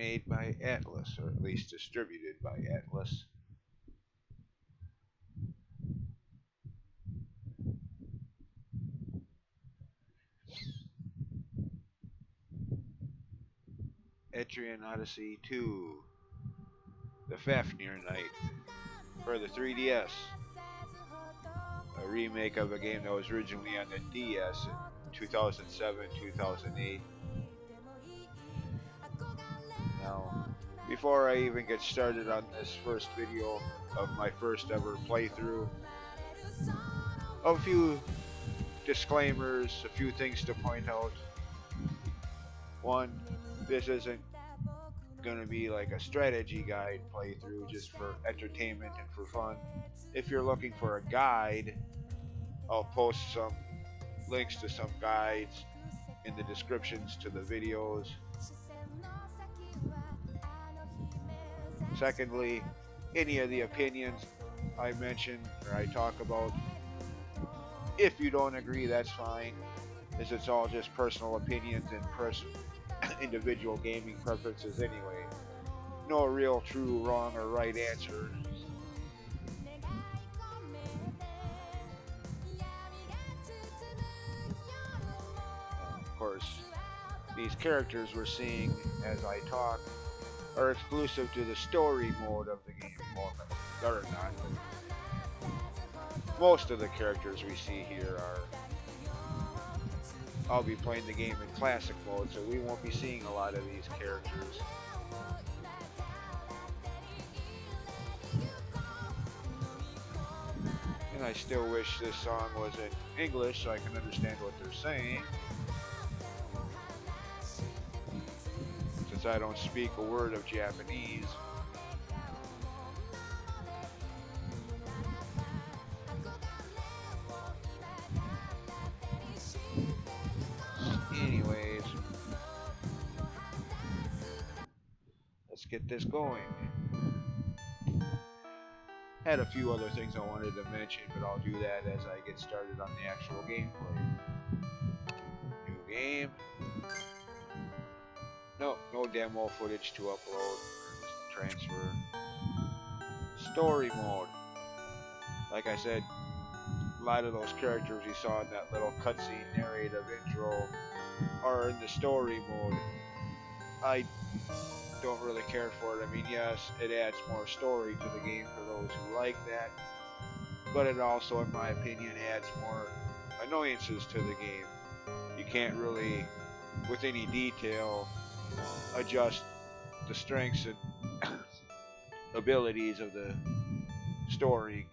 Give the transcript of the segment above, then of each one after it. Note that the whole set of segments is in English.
made by Atlas, or at least distributed by Atlas. Etrian Odyssey 2, The Fafnir Night for the 3DS. A remake of a game that was originally on the DS in 2007, 2008. Now, before I even get started on this first video of my first ever playthrough, a few disclaimers, a few things to point out. One, this isn't going to be like a strategy guide playthrough just for entertainment and for fun. If you're looking for a guide, I'll post some links to some guides in the descriptions to the videos. Secondly, any of the opinions I mention or I talk about, if you don't agree, that's fine, as it's all just personal opinions and individual gaming preferences anyway. No real true, wrong, or right answer. Of course, these characters we're seeing as I talk are exclusive to the story mode of the game. Well, they're not, but most of the characters we see here are... I'll be playing the game in classic mode, so we won't be seeing a lot of these characters. And I still wish this song was in English so I can understand what they're saying, since I don't speak a word of Japanese. Anyways, let's get this going. Had a few other things I wanted to mention, but I'll do that as I get started on the actual gameplay. New game. No demo footage to upload or transfer. Story mode. Like I said, a lot of those characters you saw in that little cutscene narrative intro are in the story mode. I don't really care for it. I mean, yes, it adds more story to the game for those who like that, but it also, in my opinion, adds more annoyances to the game. You can't really, with any detail, adjust the strengths and abilities of the story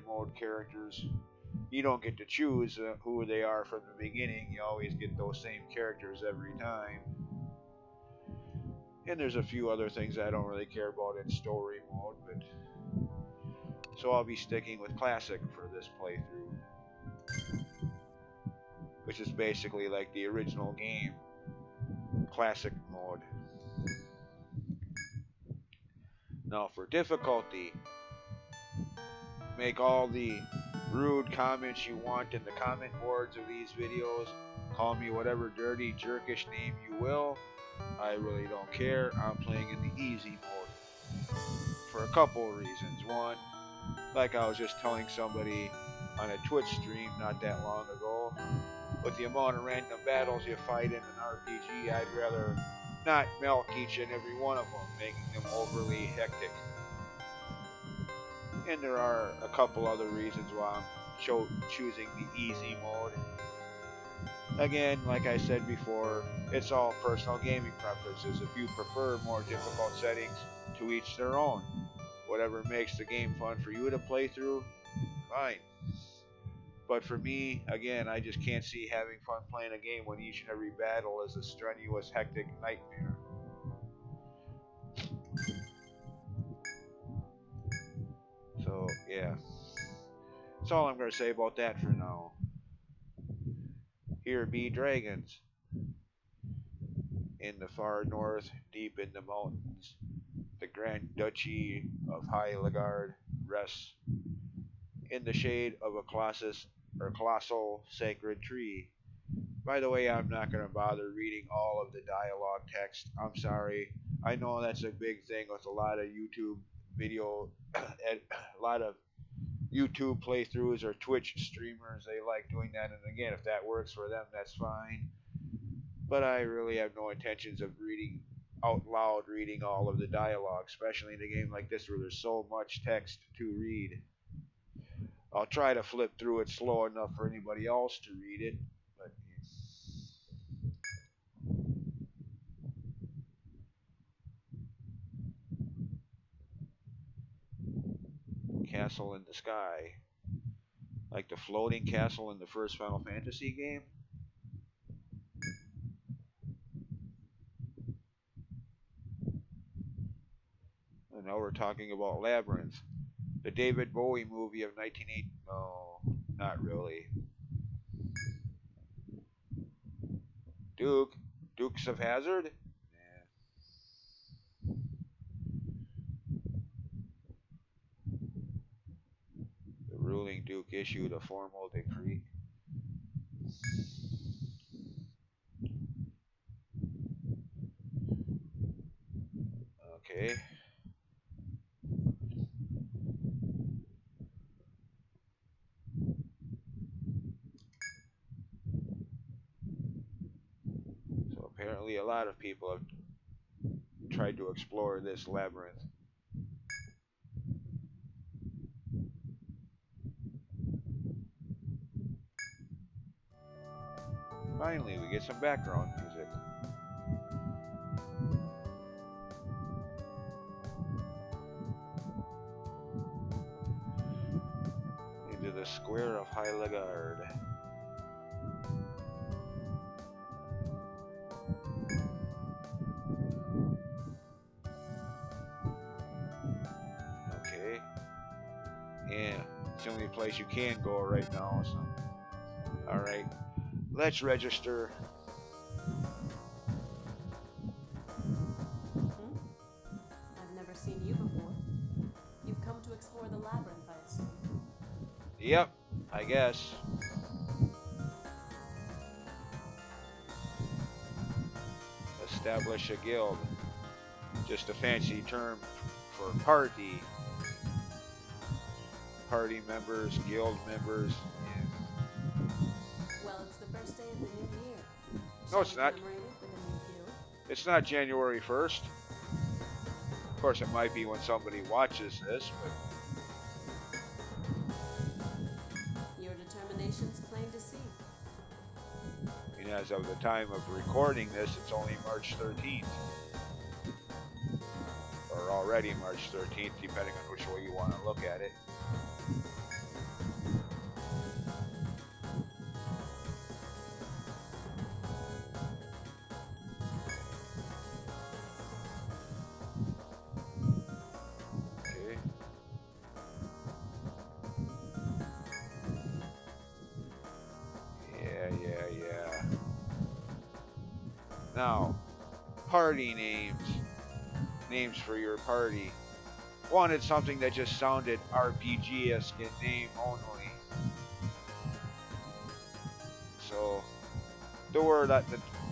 mode characters. You don't get to choose who they are from the beginning. You always get those same characters every time. And there's a few other things I don't really care about in story mode, but so I'll be sticking with classic for this playthrough, which is basically like the original game, classic mode. Now for difficulty, make all the rude comments you want in the comment boards of these videos. Call me whatever dirty, jerkish name you will. I really don't care. I'm playing in the easy mode for a couple of reasons. One, like I was just telling somebody on a Twitch stream not that long ago, with the amount of random battles you fight in an RPG, I'd rather not milk each and every one of them, making them overly hectic. And there are a couple other reasons why I'm choosing the easy mode. Again, like I said before, it's all personal gaming preferences. If you prefer more difficult settings, to each their own. Whatever makes the game fun for you to play through, fine. But for me, again, I just can't see having fun playing a game when each and every battle is a strenuous, hectic nightmare. So, yeah. That's all I'm going to say about that for now. Here be dragons. In the far north, deep in the mountains, the Grand Duchy of Heiligard rests in the shade of a colossal sacred tree. By the way, I'm not going to bother reading all of the dialogue text. I'm sorry. I know that's a big thing with a lot of YouTube video, a lot of YouTube playthroughs or Twitch streamers. They like doing that, and again, if that works for them, that's fine. But I really have no intentions of reading out loud, reading all of the dialogue, especially in a game like this where there's so much text to read. I'll try to flip through it slow enough for anybody else to read it, but castle in the sky. Like the floating castle in the first Final Fantasy game? And now we're talking about Labyrinth. The David Bowie movie of 1980. No, not really. Duke? Dukes of Hazzard? The ruling Duke issued a formal decree. Okay. So apparently a lot of people have tried to explore this labyrinth. Finally, we get some background music. Into the square of Heiligard. Okay. Yeah, it's the only place you can go right now. So. Alright, let's register. I've never seen you before. You've come to explore the labyrinth, I assume. Yep, I guess. Establish a guild. Just a fancy term for party. Party members, guild members. Yeah. Well, it's the first day of the new year. No, it's not. It's not January 1st. Of course, it might be when somebody watches this, but your determination's plain to see. I mean, as of the time of recording this, it's only March 13th. Or already March 13th, depending on which way you want to look at it. Okay. Yeah. Now, party names. Names for your party. Wanted something that just sounded RPG-esque in name only. So, the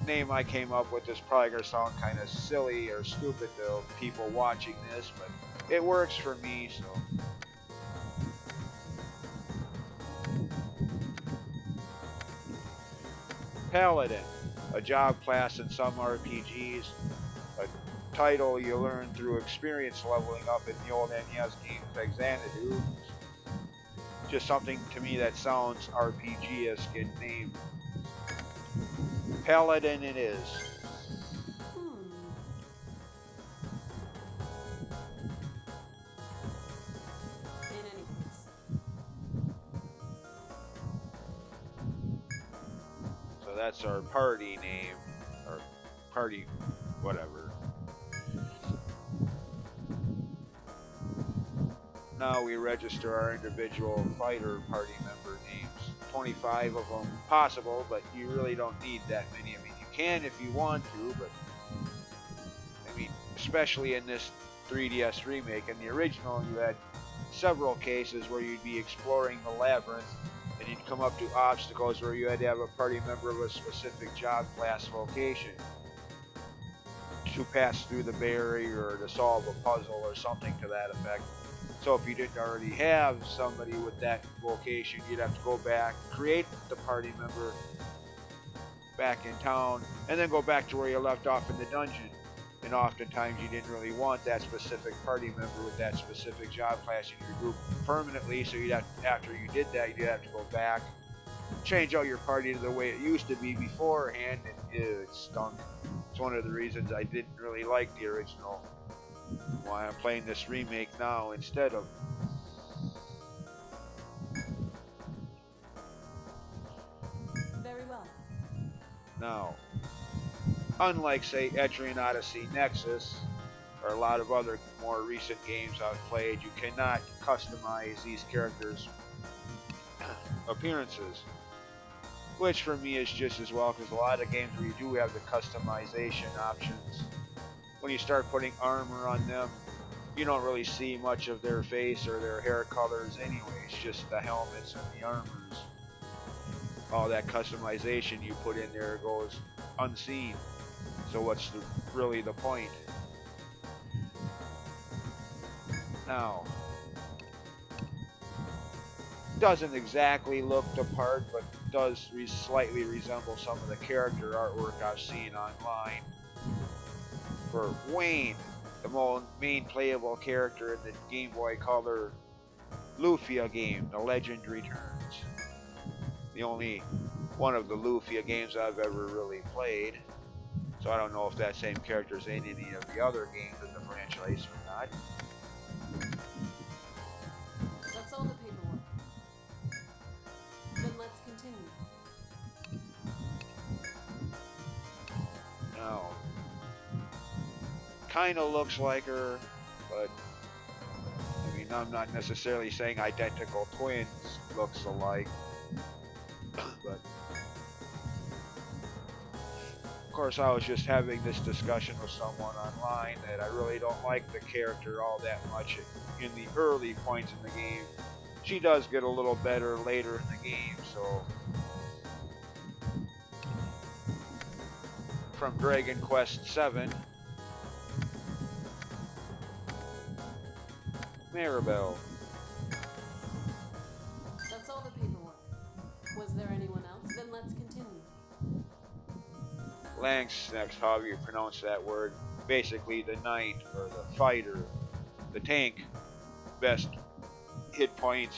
name I came up with is probably going to sound kind of silly or stupid to people watching this, but it works for me, so. Paladin, a job class in some RPGs, a title you learn through experience leveling up in the old NES games like Xanadu. Just something to me that sounds RPG-esque in name. Paladin it is. In any case. So that's our party name, or party whatever. Now we register our individual fighter party member names. 25 of them possible, but you really don't need that many. I mean, you can if you want to, but I mean, especially in this 3DS remake. In the original, you had several cases where you'd be exploring the labyrinth and you'd come up to obstacles where you had to have a party member of a specific job class vocation to pass through the barrier or to solve a puzzle or something to that effect. So if you didn't already have somebody with that vocation, you'd have to go back, create the party member back in town, and then go back to where you left off in the dungeon. And oftentimes you didn't really want that specific party member with that specific job class in your group permanently, so you'd have, after you did that, you'd have to go back, change out your party to the way it used to be beforehand, and it stunk. It's one of the reasons I didn't really like the original. Why I'm playing this remake now instead of. Very well. Now, unlike, say, Etrian Odyssey Nexus, or a lot of other more recent games I've played, you cannot customize these characters' appearances. Which for me is just as well, because a lot of games where you do have the customization options, when you start putting armor on them, you don't really see much of their face or their hair colors anyway. It's just the helmets and the armors. All that customization you put in there goes unseen. So what's really the point? Now, doesn't exactly look the part, but does slightly resemble some of the character artwork I've seen online. For Wayne, the main playable character in the Game Boy Color Lufia game, The Legend Returns. The only one of the Lufia games I've ever really played. So I don't know if that same character's in any of the other games in the franchise or not. That's all the paperwork. Then let's continue. Now, kind of looks like her, but I mean, I'm not necessarily saying identical twins looks alike, but of course I was just having this discussion with someone online that I really don't like the character all that much in the early points in the game. She does get a little better later in the game, so from Dragon Quest VII, Maribel. That's all the paperwork. Was there anyone else? Then let's continue. Lanx, next, however you pronounce that word, basically the knight or the fighter, the tank, best hit points,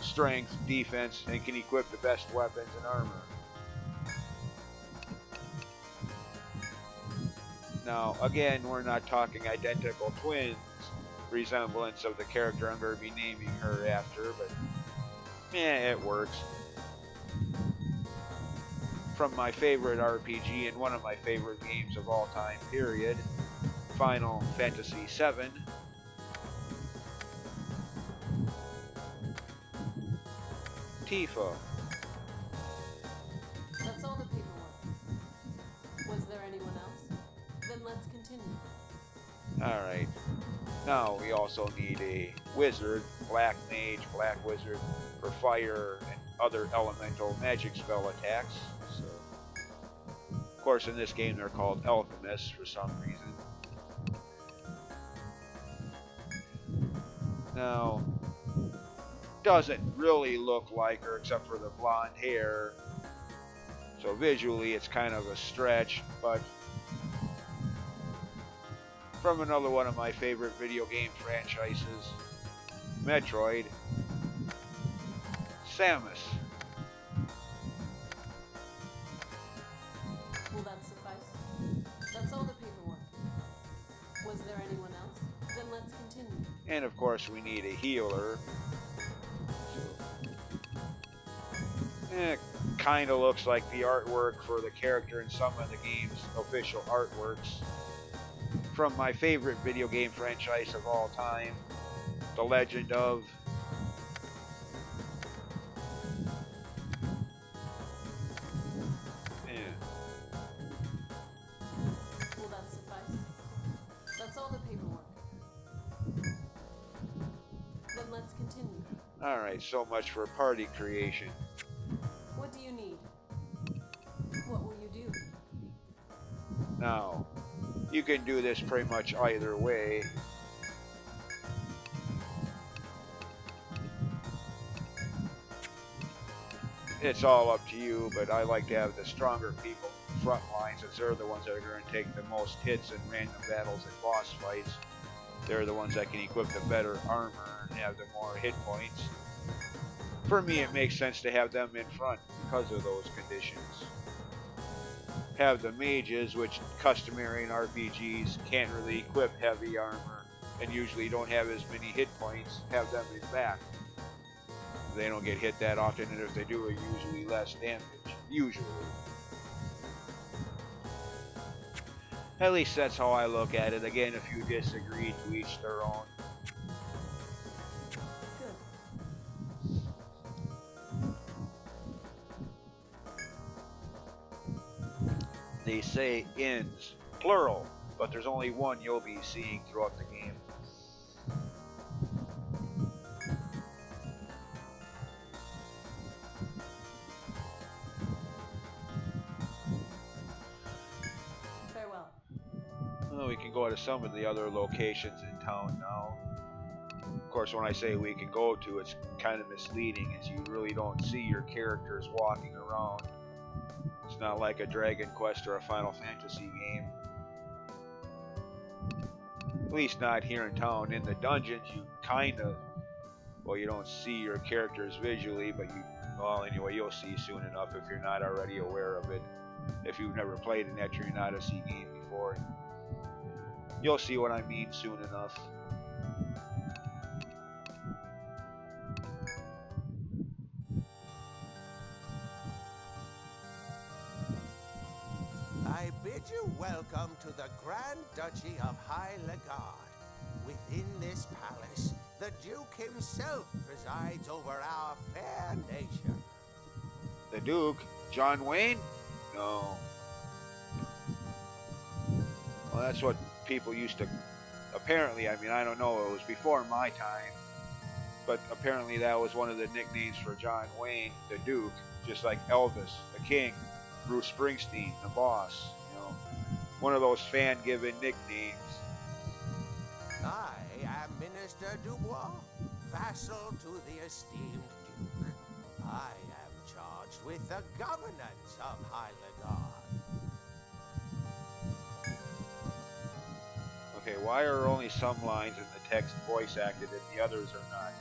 strength, defense, and can equip the best weapons and armor. Now, again, we're not talking identical twins, resemblance of the character I'm going to be naming her after, but it works. From my favorite RPG and one of my favorite games of all time, period, Final Fantasy VII. Tifa. That's all the paperwork. Was there anyone else? Then let's continue. Alright. Now we also need a wizard, black mage, black wizard, for fire and other elemental magic spell attacks. So, of course, in this game they're called alchemists for some reason. Now, doesn't really look like her except for the blonde hair. So visually it's kind of a stretch, but from another one of my favorite video game franchises, Metroid, Samus. Will that suffice? That's all the paperwork. Was there anyone else? Then let's continue. And of course we need a healer. It kind of looks like the artwork for the character in some of the game's official artworks. From my favorite video game franchise of all time, The Legend of Will that suffice? That's all the paperwork. Then let's continue. Alright, so much for party creation. What do you need? What will you do? Now, you can do this pretty much either way. It's all up to you, but I like to have the stronger people in the front lines, as they're the ones that are going to take the most hits in random battles and boss fights. They're the ones that can equip the better armor and have the more hit points. For me, it makes sense to have them in front because of those conditions. Have the mages, which customary in RPGs can't really equip heavy armor and usually don't have as many hit points, have them in back. They don't get hit that often, and if they do, are usually less damage. Usually. At least that's how I look at it. Again, if you disagree, to each their own. Good. They say inns, plural, but there's only one you'll be seeing throughout the game. Farewell. Well, we can go to some of the other locations in town now. Of course, when I say we can go to, it's kind of misleading, as you really don't see your characters walking around. It's not like a Dragon Quest or a Final Fantasy game. At least not here in town. In the dungeons, you kind of, well, you don't see your characters visually, but you, well, anyway, you'll see soon enough if you're not already aware of it. If you've never played an Etrian Odyssey game before, you'll see what I mean soon enough. I bid you welcome to the Grand Duchy of High Legard. Within this palace, the Duke himself presides over our fair nation. The Duke? John Wayne? No. Well, that's what people used to... Apparently, I mean, I don't know, it was before my time. But apparently that was one of the nicknames for John Wayne, the Duke. Just like Elvis, the King, Bruce Springsteen, the Boss. You know, one of those fan-given nicknames. I am Minister Dubois, vassal to the esteemed Duke. I am charged with the governance of High Legard. Okay, why are only some lines in the text voice acted and the others are not?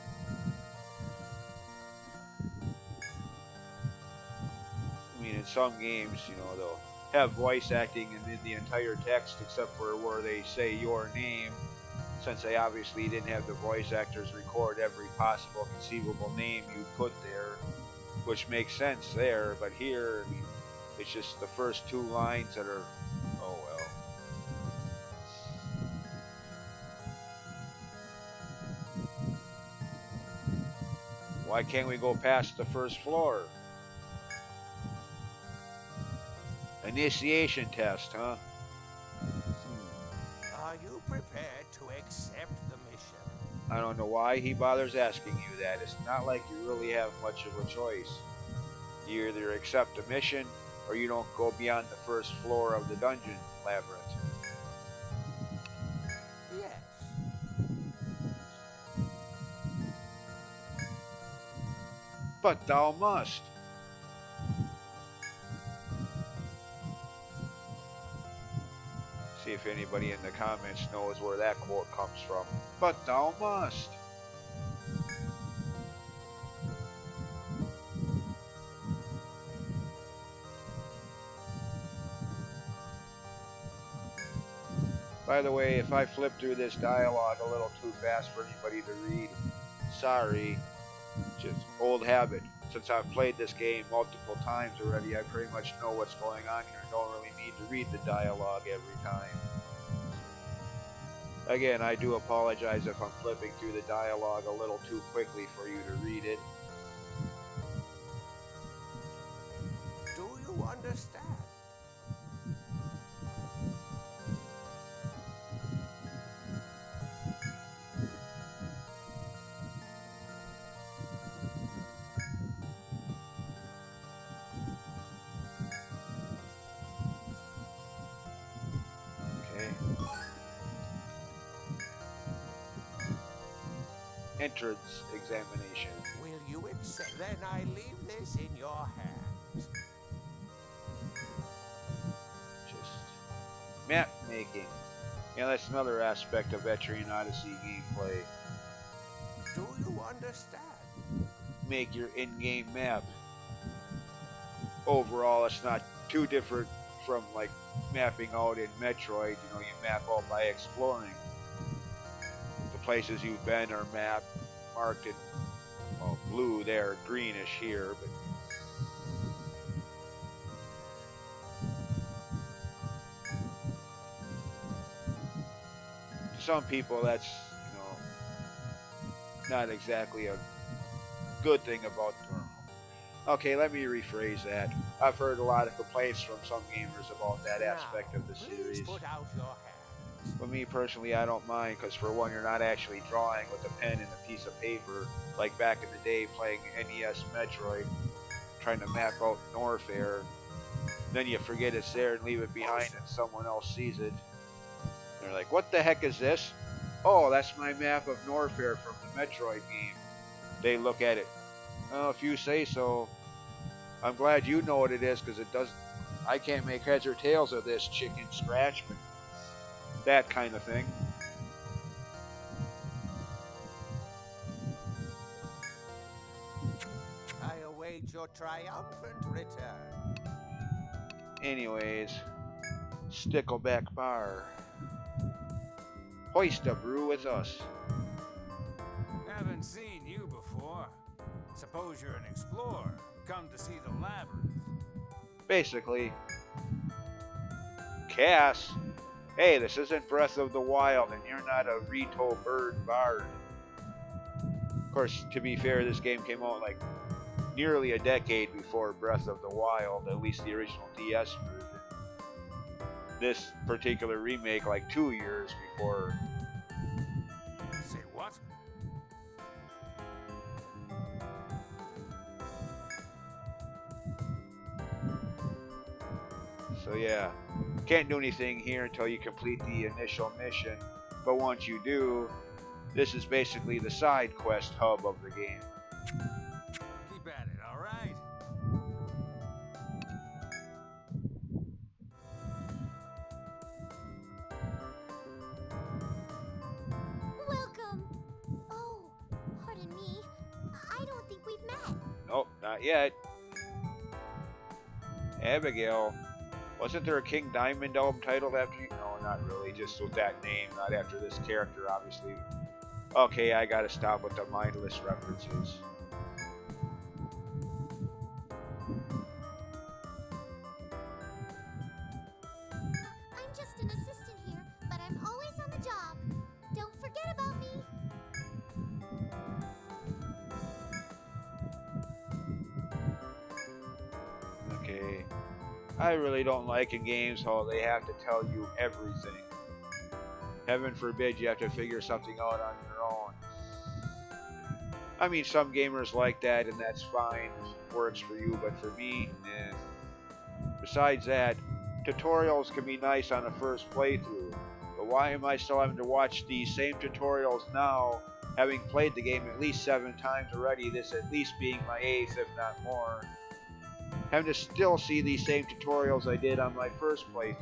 I mean, in some games, you know, they'll have voice acting and in the entire text except for where they say your name, since they obviously didn't have the voice actors record every possible conceivable name you put there, which makes sense there, but here, I mean, it's just the first two lines that are, oh well. Why can't we go past the first floor? Initiation test, huh? Are you prepared to accept the mission? I don't know why he bothers asking you that. It's not like you really have much of a choice. You either accept the mission, or you don't go beyond the first floor of the dungeon labyrinth. Yes. But thou must. See if anybody in the comments knows where that quote comes from. But thou must. By the way, if I flip through this dialogue a little too fast for anybody to read, sorry. Just old habit. Since I've played this game multiple times already, I pretty much know what's going on here and don't really need to read the dialogue every time. Again, I do apologize if I'm flipping through the dialogue a little too quickly for you to read it. Do you understand? entrance examination. Will you accept? Then I leave this in your hands. Just map making. Yeah, that's another aspect of Etrian Odyssey gameplay. Do you understand? Make your in-game map. Overall, it's not too different from like mapping out in Metroid. You know, you map out by exploring. The places you've been are mapped, marked in blue there, greenish here, but to some people that's, you know, not exactly a good thing about the world. Okay, let me rephrase that. I've heard a lot of complaints from some gamers about that aspect of the series. Please put out your hands. But me personally, I don't mind, because for one, you're not actually drawing with a pen and a piece of paper, like back in the day playing NES Metroid, trying to map out Norfair. Then you forget it's there and leave it behind and someone else sees it. They're like, what the heck is this? Oh, that's my map of Norfair from the Metroid game. They look at it. Oh, if you say so. I'm glad you know what it is, because it doesn't. I can't make heads or tails of this chicken scratch, but that kind of thing. I await your triumphant return. Anyways, Stickleback Bar. Hoist a brew with us. Haven't seen you before. Suppose you're an explorer. Come to see the labyrinth. Basically. Cass, hey, this isn't Breath of the Wild, and you're not a Rito Bird Bard. Of course, to be fair, this game came out like nearly a decade before Breath of the Wild, at least the original DS version. This particular remake, like 2 years before. Say what? So yeah, can't do anything here until you complete the initial mission, but once you do, this is basically the side quest hub of the game. Keep at it, all right? Welcome. Oh, pardon me. I don't think we've met. Nope, not yet. Abigail. Wasn't there a King Diamond album titled after you? No, not really. Just with that name, not after this character, obviously. Okay, I gotta stop with the mindless references. I'm just an assistant here, but I'm always on the job. Don't forget about me. Okay. I really don't like in games how they have to tell you everything. Heaven forbid you have to figure something out on your own. I mean, some gamers like that, and that's fine. Works for you, but for me, eh. Besides that, tutorials can be nice on a first playthrough. But why am I still having to watch these same tutorials now, having played the game at least 7 times already, this at least being my 8th, if not more? Having to still see these same tutorials I did on my first playthrough.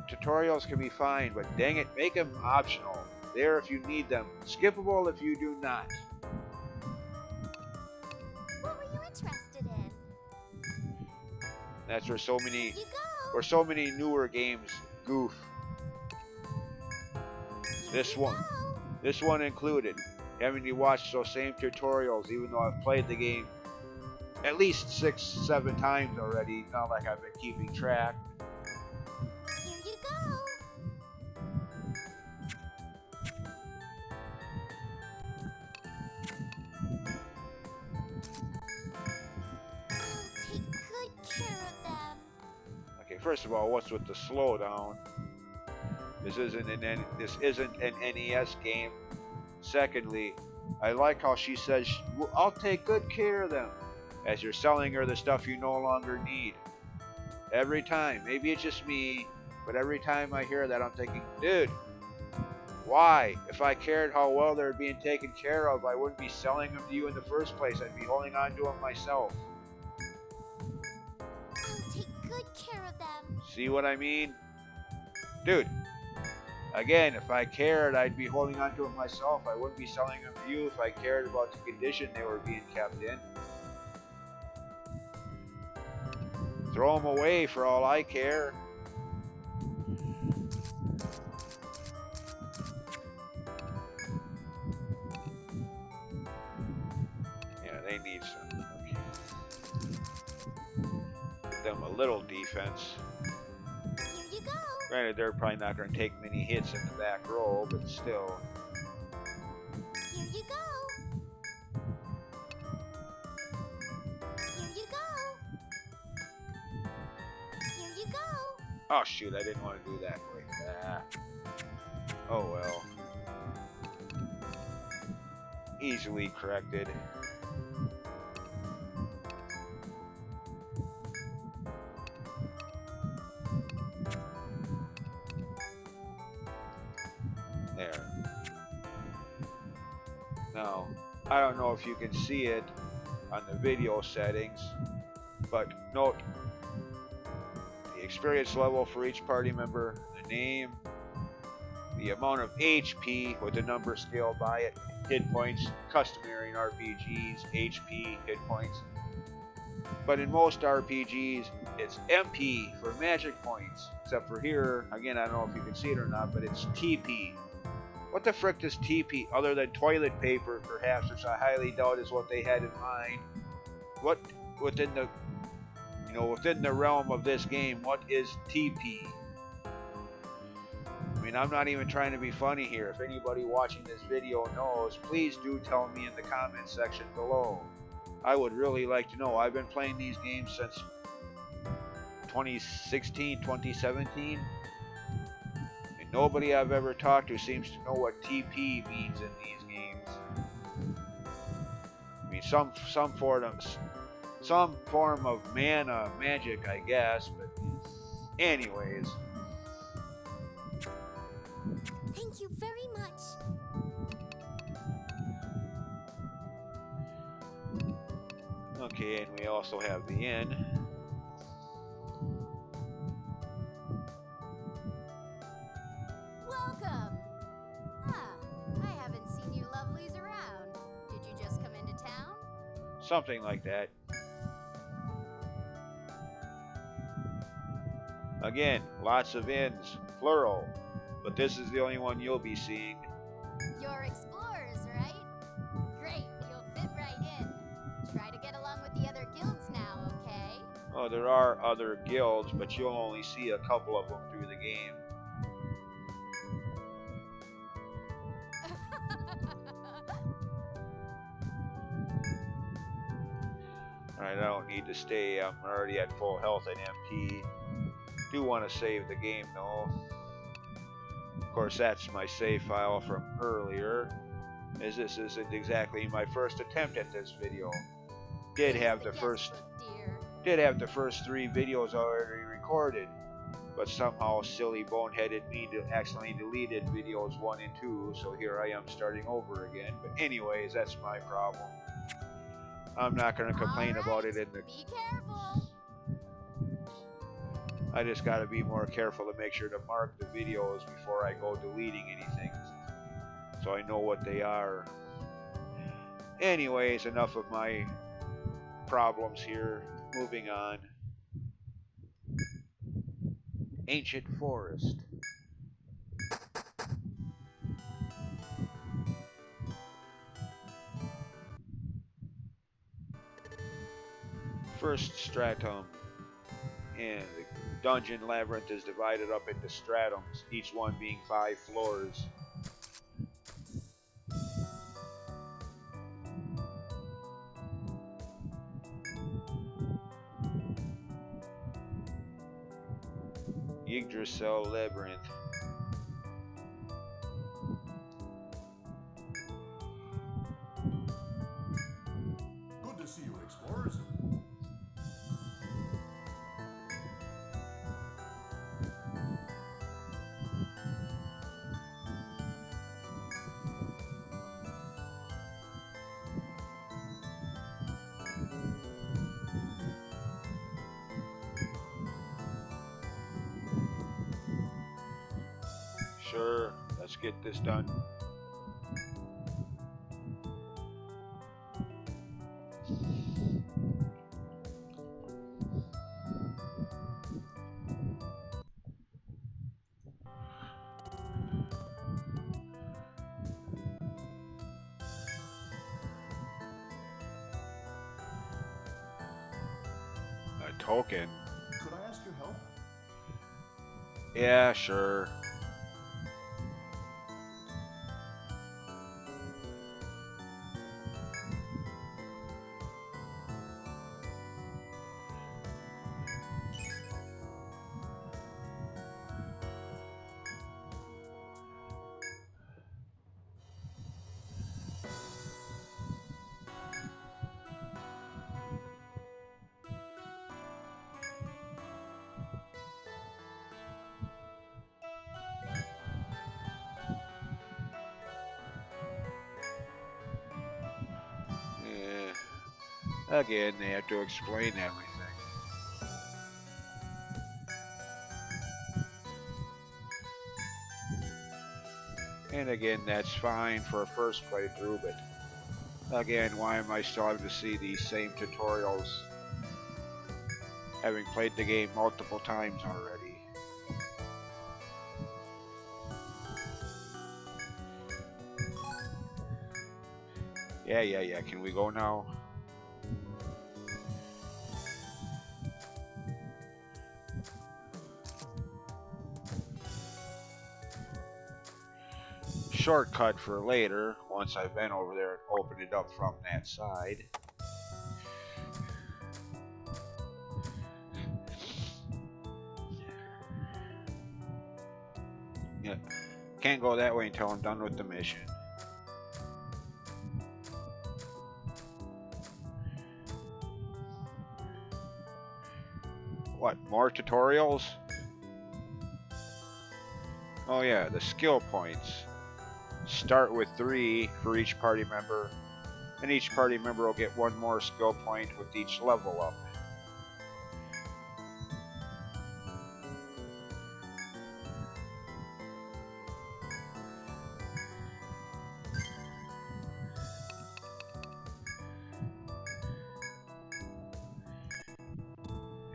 Tutorials can be fine, but dang it, make them optional. There if you need them. Skippable if you do not. What were you interested in? That's where so many, Here you go. newer games goof. Here This you one. go. This one included. Having to watch those same tutorials, even though I've played the game at least 6-7 times already. Not like I've been keeping track. Here you go. I'll take good care of them. Okay, first of all, what's with the slowdown? This isn't an NES game. Secondly, I like how she says, "Well, I'll take good care of them," as you're selling her the stuff you no longer need. Every time, maybe it's just me, but every time I hear that, I'm thinking, dude, Why? If I cared how well they're being taken care of, I wouldn't be selling them to you in the first place. I'd be holding on to them myself. I'll take good care of them. See what I mean? Dude, again, if I cared, I'd be holding on to them myself. I wouldn't be selling them to you if I cared about the condition they were being kept in. Throw them away for all I care. Yeah, they need some. Okay. Give them a little defense. Here you go. Granted, they're probably not going to take many hits in the back row, but still. Here you go. Here you go. Here you go. Oh shoot, I didn't want to do that way. Ah. Oh well. Easily corrected. There. Now, I don't know if you can see it on the video settings, but note the experience level for each party member, the name, the amount of HP with the number scaled by it, hit points, customary in RPGs, HP, hit points. But in most RPGs, it's MP for magic points, except for here, again, I don't know if you can see it or not, but it's TP. What the frick does TP, other than toilet paper, perhaps, which I highly doubt is what they had in mind? What, within the, within the realm of this game, what is TP? I mean, I'm not even trying to be funny here. If anybody watching this video knows, please do tell me in the comment section below. I would really like to know. I've been playing these games since 2016, 2017. And nobody I've ever talked to seems to know what TP means in these games. I mean, some form of mana magic, I guess, but anyways. Thank you very much. Okay, and we also have the inn. Welcome! I haven't seen you lovelies around. Did you just come into town? Something like that. Again, lots of inns, plural, but this is the only one you'll be seeing. You're explorers, right? Great, you'll fit right in. Try to get along with the other guilds now, okay? Oh, there are other guilds, but you'll only see a couple of them through the game. Alright, I don't need to stay. I'm already at full health and MP. Do want to save the game though. Of course, that's my save file from earlier, as this isn't exactly my first attempt at this video. Did have the first 3 videos already recorded, but somehow silly boneheaded me accidentally deleted videos 1 and 2, so here I am starting over again. But anyways, that's my problem. I'm not going to complain about it in the... Be careful! I just got to be more careful to make sure to mark the videos before I go deleting anything, so I know what they are. Anyways, enough of my problems here. Moving on. Ancient Forest. First stratum, and the dungeon labyrinth is divided up into stratums, each one being 5 floors. Yggdrasil Labyrinth. Good to see you, explorers. Sure, let's get this done. A token? Could I ask your help? Yeah, sure. Yeah. Again, they have to explain everything. And again, that's fine for a first playthrough, but again, why am I still having to see these same tutorials? Having played the game multiple times already. Yeah. Can we go now? Shortcut for later, once I've been over there and opened it up from that side. Yeah, can't go that way until I'm done with the mission. What, more tutorials? Oh yeah, the skill points. Start with 3 for each party member, and each party member will get 1 more skill point with each level up.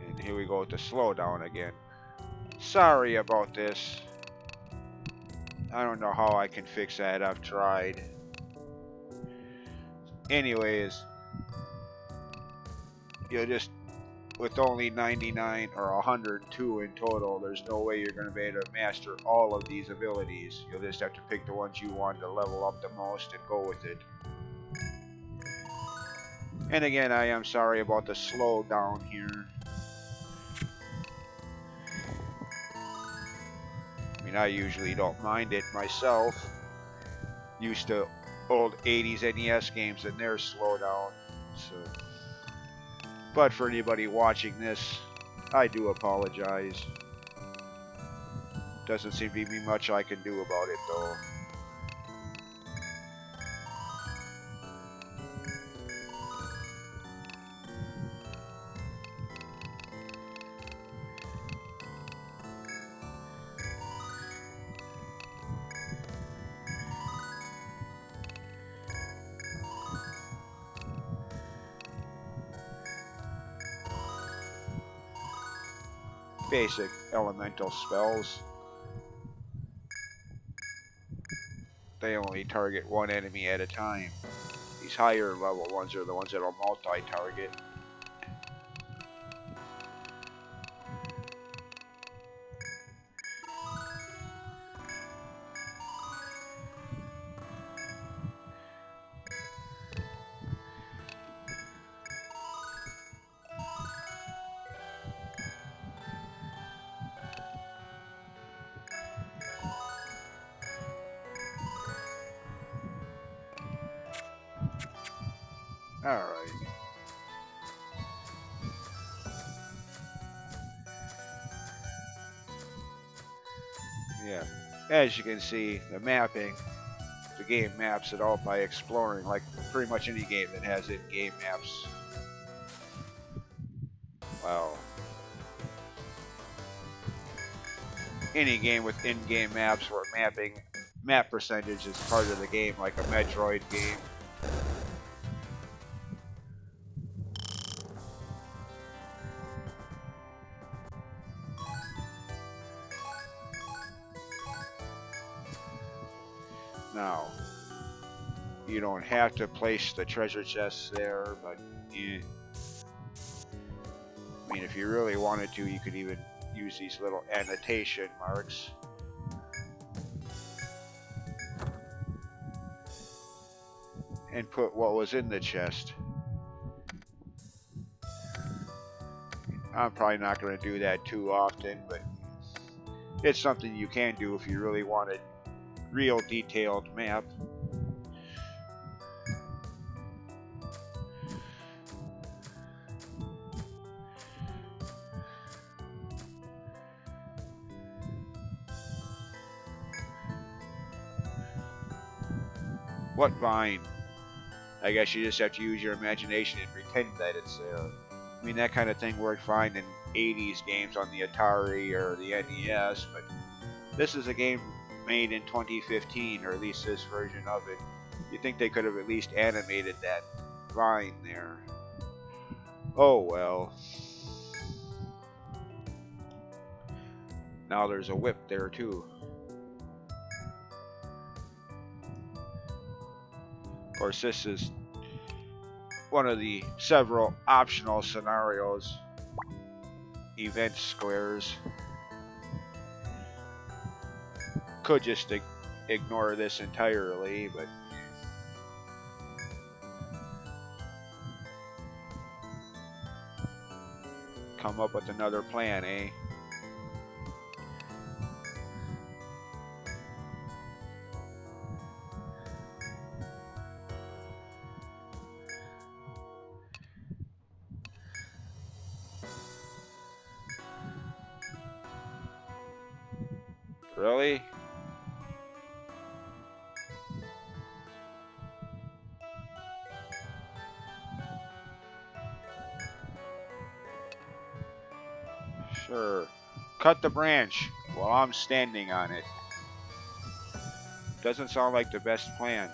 And here we go with the slowdown again. Sorry about this. I don't know how I can fix that. I've tried. Anyways, you just, with only 99 or 102 in total, there's no way you're going to be able to master all of these abilities. You'll just have to pick the ones you want to level up the most and go with it. And again, I am sorry about the slowdown here. I mean, I usually don't mind it myself. Used to old 80s NES games and their slowdown. So, but for anybody watching this, I do apologize. Doesn't seem to be much I can do about it though. Basic elemental spells. They only target one enemy at a time. These higher level ones are the ones that'll multi-target. Alright. Yeah. As you can see, the mapping, the game maps it out by exploring, like pretty much any game that has in-game maps. Wow. any game with in-game maps where map percentage is part of the game, like a Metroid game. Now, you don't have to place the treasure chests there, but I mean, if you really wanted to, you could even use these little annotation marks. And put what was in the chest. I'm probably not going to do that too often, but it's something you can do if you really want a real detailed map. What vine? I guess you just have to use your imagination and pretend that it's there. I mean, that kind of thing worked fine in 80s games on the Atari or the NES, but this is a game made in 2015, or at least this version of it. You think they could have at least animated that vine there. Oh well. Now there's a whip there too. Of course, this is one of the several optional scenarios, event squares. Could just ignore this entirely, but come up with another plan, eh? Really? Sure. Cut the branch while I'm standing on it. Doesn't sound like the best plan.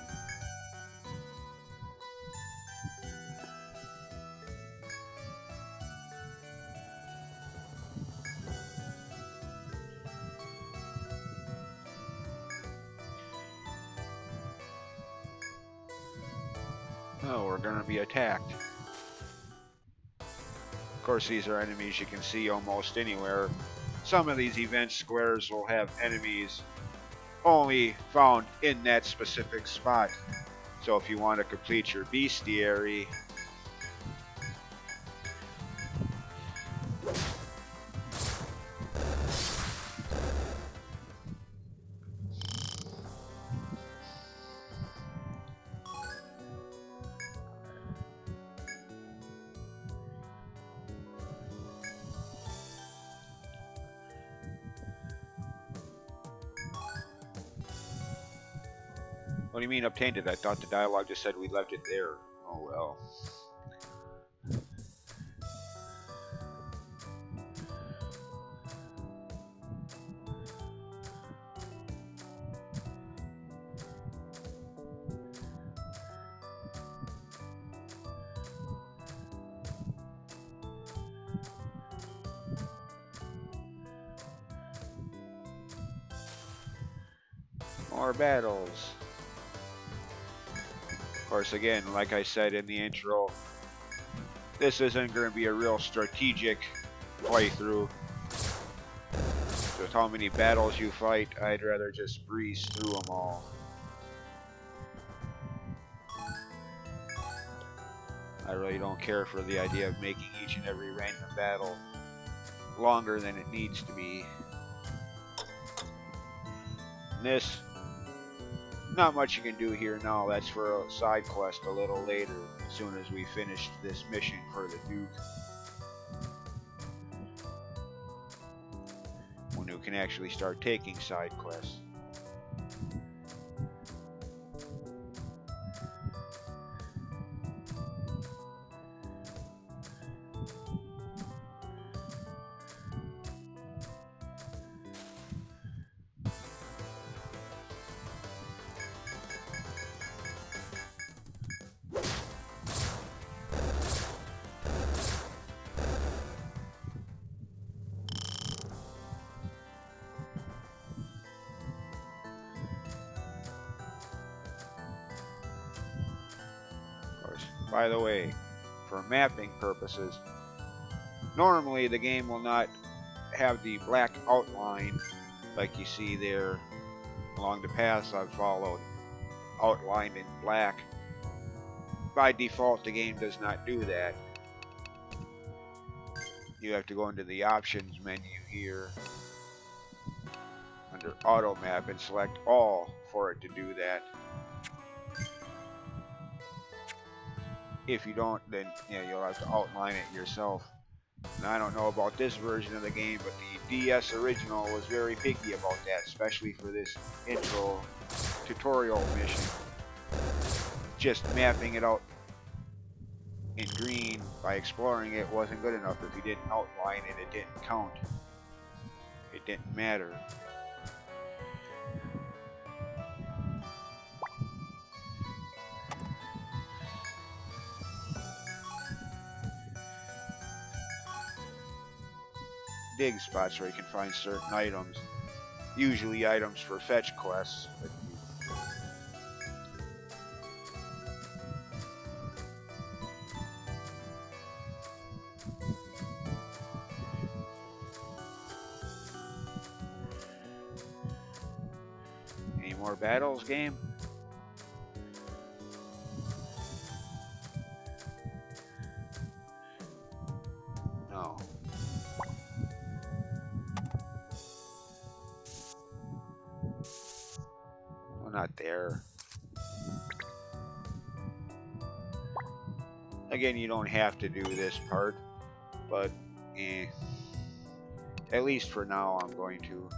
Oh, we're gonna be attacked. Of course, these are enemies you can see almost anywhere. Some of these event squares will have enemies only found in that specific spot. So if you want to complete your bestiary, what do you mean obtained it? I thought the dialogue just said we left it there. Oh well. More battles. Of course, again, like I said in the intro, this isn't going to be a real strategic playthrough. With how many battles you fight, I'd rather just breeze through them all. I really don't care for the idea of making each and every random battle longer than it needs to be. And this, not much you can do here now. That's for a side quest a little later, as soon as we finish this mission for the Duke. When we can actually start taking side quests. By the way, for mapping purposes, normally the game will not have the black outline like you see there along the paths I've followed, outlined in black. By default, the game does not do that. You have to go into the options menu here under auto map and select all for it to do that. If you don't, then yeah, you'll have to outline it yourself. And I don't know about this version of the game, but the DS original was very picky about that, especially for this intro tutorial mission. Just mapping it out in green by exploring it wasn't good enough. If you didn't outline it, it didn't count. It didn't matter. Dig spots where you can find certain items, usually items for fetch quests. But any more battles, game? No. Well, not there. Again, you don't have to do this part, but at least for now I'm going to.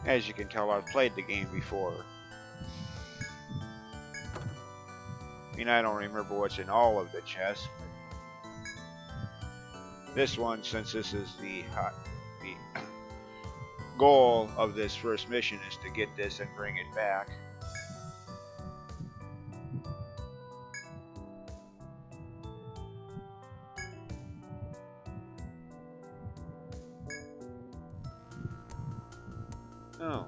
As you can tell, I've played the game before. I mean, I don't remember what's in all of the chests, but this one, since this is the goal of this first mission is to get this and bring it back. Oh.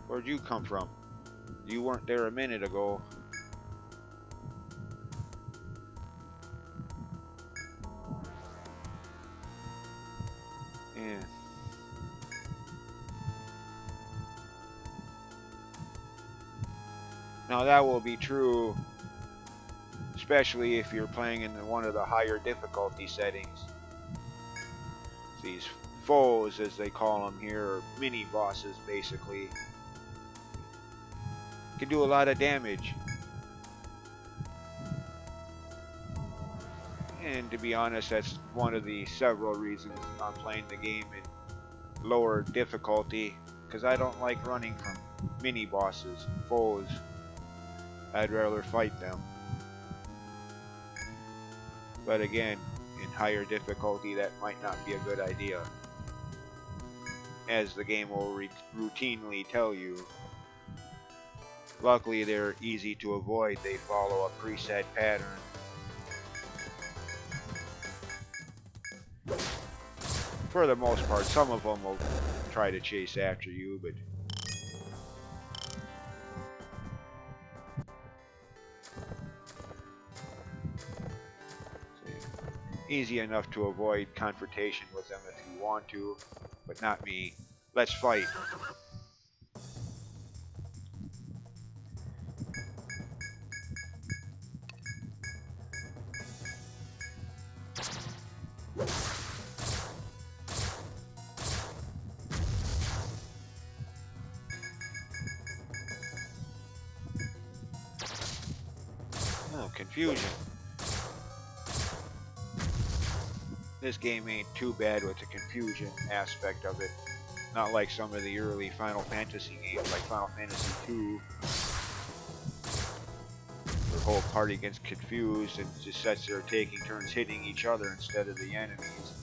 Where'd you come from? You weren't there a minute ago. Yeah. Now that will be true, especially if you're playing in one of the higher difficulty settings. These foes, as they call them here, are mini bosses basically. Can do a lot of damage. And to be honest, that's one of the several reasons I'm playing the game in lower difficulty, because I don't like running from mini bosses, foes. I'd rather fight them. But again, in higher difficulty, that might not be a good idea, as the game will routinely tell you. Luckily, they're easy to avoid. They follow a preset pattern. For the most part, some of them will try to chase after you, but easy enough to avoid confrontation with them if you want to, but not me. Let's fight. Oh, confusion. This game ain't too bad with the confusion aspect of it. Not like some of the early Final Fantasy games, like Final Fantasy II. The whole party gets confused and just sits there taking turns hitting each other instead of the enemies.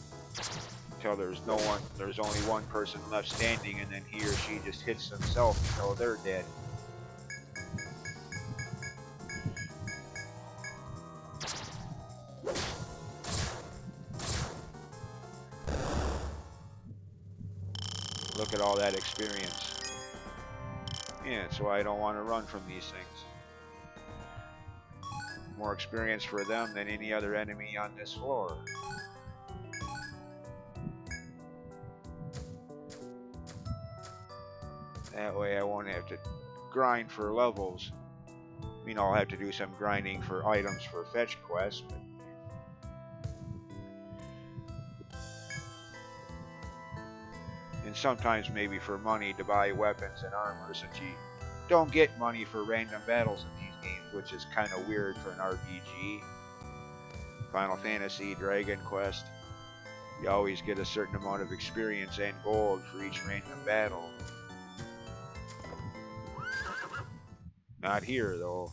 Until there's only one person left standing, and then he or she just hits themselves until they're dead. Look at all that experience. Yeah, that's why I don't want to run from these things. More experience for them than any other enemy on this floor. That way I won't have to grind for levels. I mean, I'll have to do some grinding for items for fetch quests, but and sometimes maybe for money to buy weapons and armor, since you don't get money for random battles in these games, which is kind of weird for an RPG. Final Fantasy, Dragon Quest, you always get a certain amount of experience and gold for each random battle. Not here, though.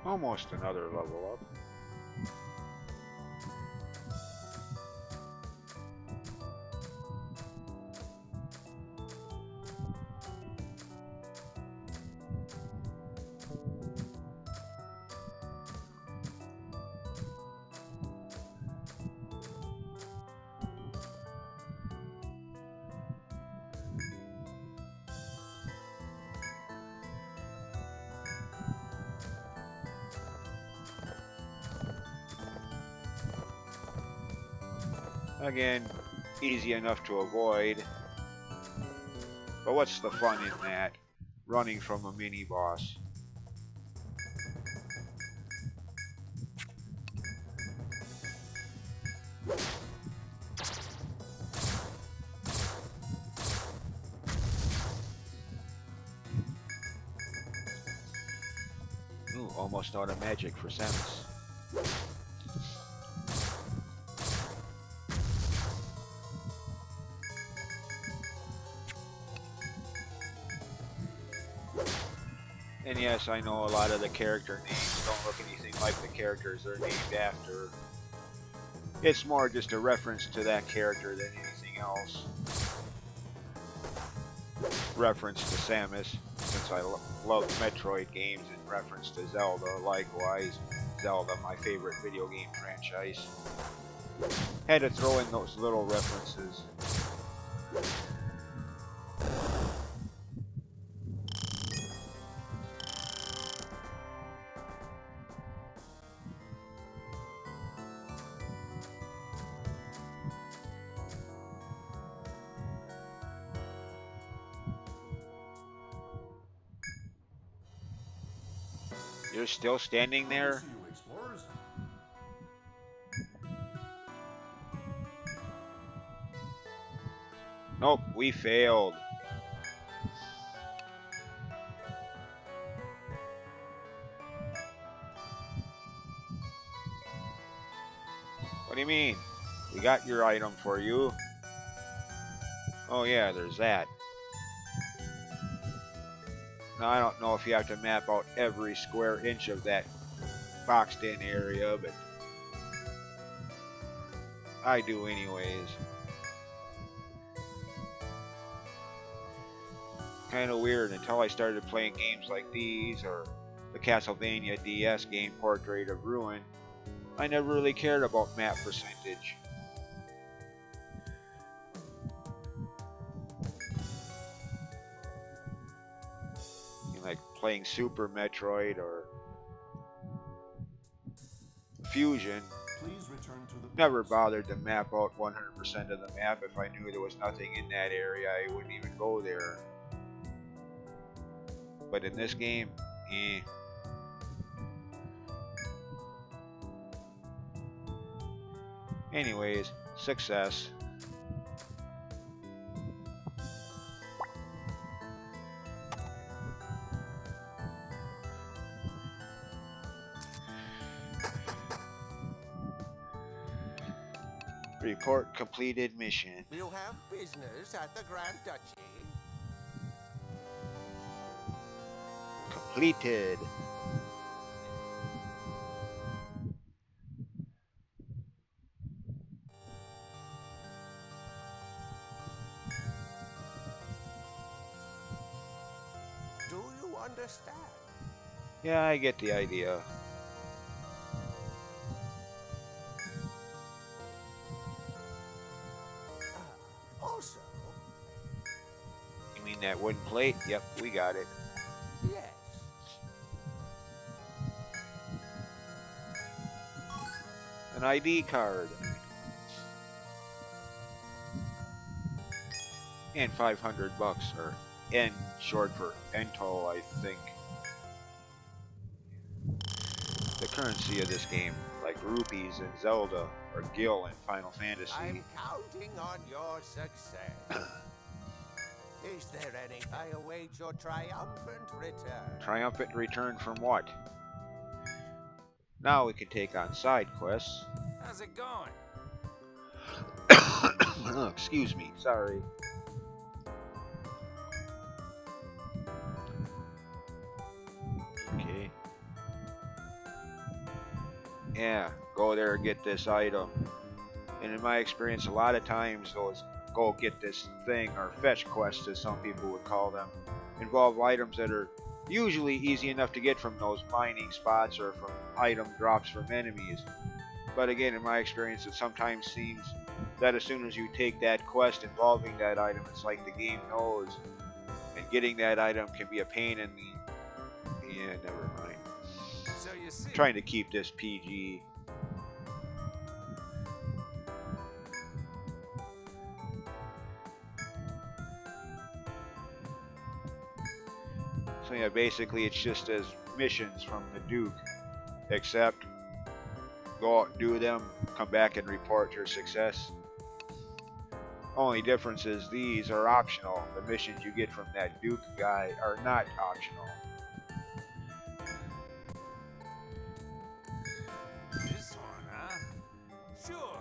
Almost another level up. Again, easy enough to avoid. But what's the fun in that? Running from a mini boss. Ooh, almost out of magic for Samus. And yes, I know a lot of the character names don't look anything like the characters they're named after. It's more just a reference to that character than anything else. Reference to Samus, since I love Metroid games, and reference to Zelda, likewise. Zelda, my favorite video game franchise. Had to throw in those little references. You're still standing there? Odyssey, you explorers. Nope, we failed. What do you mean? We got your item for you. Oh yeah, there's that. Now I don't know if you have to map out every square inch of that boxed in area, but I do anyways. Kind of weird until I started playing games like these or the Castlevania DS game Portrait of Ruin. I never really cared about map percentage. Like playing Super Metroid or Fusion, Please return to the never bothered to map out 100% of the map. If I knew there was nothing in that area, I wouldn't even go there. But in this game, eh. Anyways, success. Report completed mission. You have business at the Grand Duchy. Completed. Do you understand? Yeah, I get the idea. Also, You mean that wooden plate? Yep, we got it. yes. An ID card. And 500 bucks, or N, short for Ento, I think. The currency of this game, like rupees in Zelda, or Gil in Final Fantasy. I'm counting on your success. Is there any I await your triumphant return? Triumphant return from what? Now we can take on side quests. How's it going? Oh, excuse me, sorry. Okay. Yeah, go there and get this item. And in my experience, a lot of times those go get this thing, or fetch quests as some people would call them, involve items that are usually easy enough to get from those mining spots or from item drops from enemies. But again, in my experience, it sometimes seems that as soon as you take that quest involving that item, it's like the game knows, and getting that item can be a pain in the... Yeah, never mind. So you see, Trying to keep this PG. So yeah, basically it's just as missions from the Duke, except go out and do them, come back and report your success. Only difference is these are optional. The missions you get from that Duke guy are not optional. this one, huh? Sure.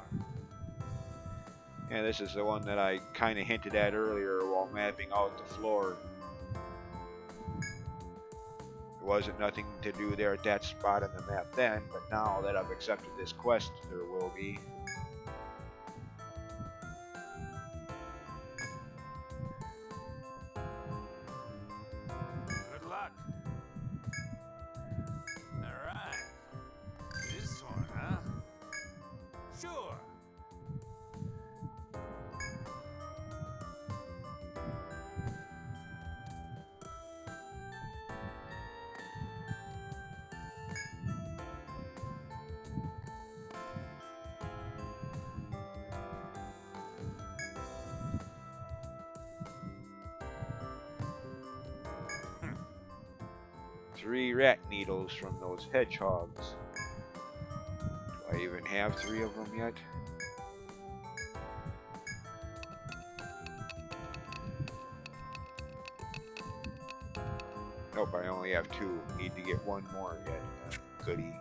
And this is the one that I kind of hinted at earlier while mapping out the floor. There wasn't nothing to do there at that spot on the map then, but now that I've accepted this quest, there will be. Good luck. All right. This one, huh? Sure. Three rat needles from those hedgehogs. Do I even have 3 of them yet? Nope, I only have 2. Need to get 1 more yet. Goody.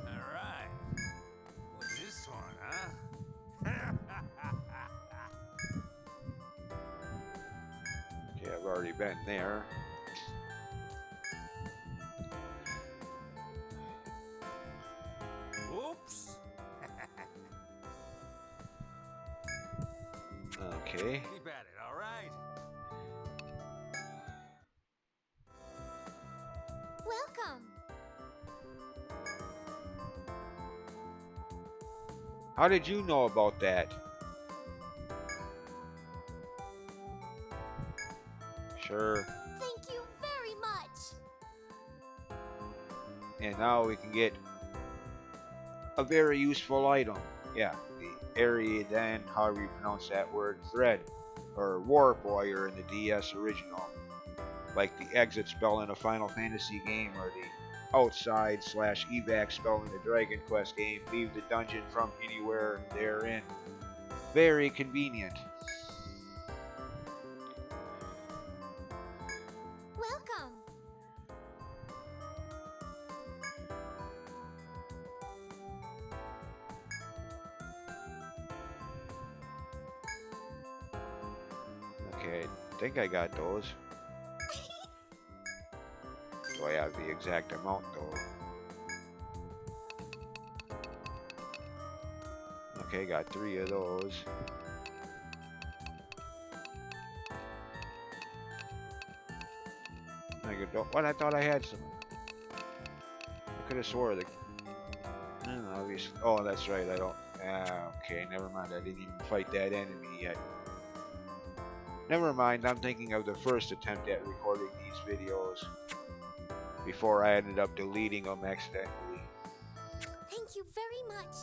All right. Well, this one, huh? Okay, I've already been there. Oops. Okay. Keep at it, all right? Welcome. How did you know about that? Sure. Thank you very much. And now we can get a very useful item. Yeah, the Ariadan, however you pronounce that word, thread. or Warp Wire in the DS original, like the exit spell in a Final Fantasy game or the outside/evac spell in the Dragon Quest game. Leave the dungeon from anywhere therein. Very convenient. Welcome. Okay, I think I got those. Do I have the exact amount though? Okay, got 3 of those. I could, what? I thought I had some. I could have swore that. I don't know, obviously. Oh, that's right. I don't. Okay, never mind. I didn't even fight that enemy yet. Never mind. I'm thinking of the first attempt at recording these videos before I ended up deleting them accidentally. Thank you very much.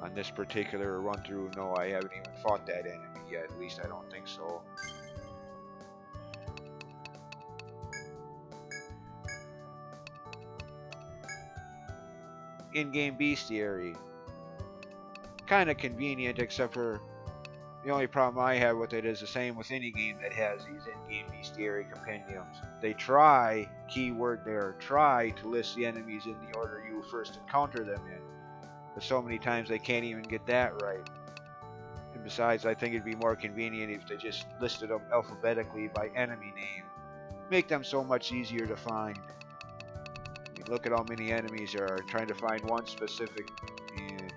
On this particular run through, no, I haven't even fought that enemy yet. At least I don't think so. In-game bestiary. Kind of convenient, except for the only problem I have with it is the same with any game that has these in-game bestiary compendiums. They try, keyword there, try to list the enemies in the order you first encounter them in. But so many times they can't even get that right. And besides, I think it'd be more convenient if they just listed them alphabetically by enemy name. Make them so much easier to find. Look at how many enemies there are. Trying to find one specific can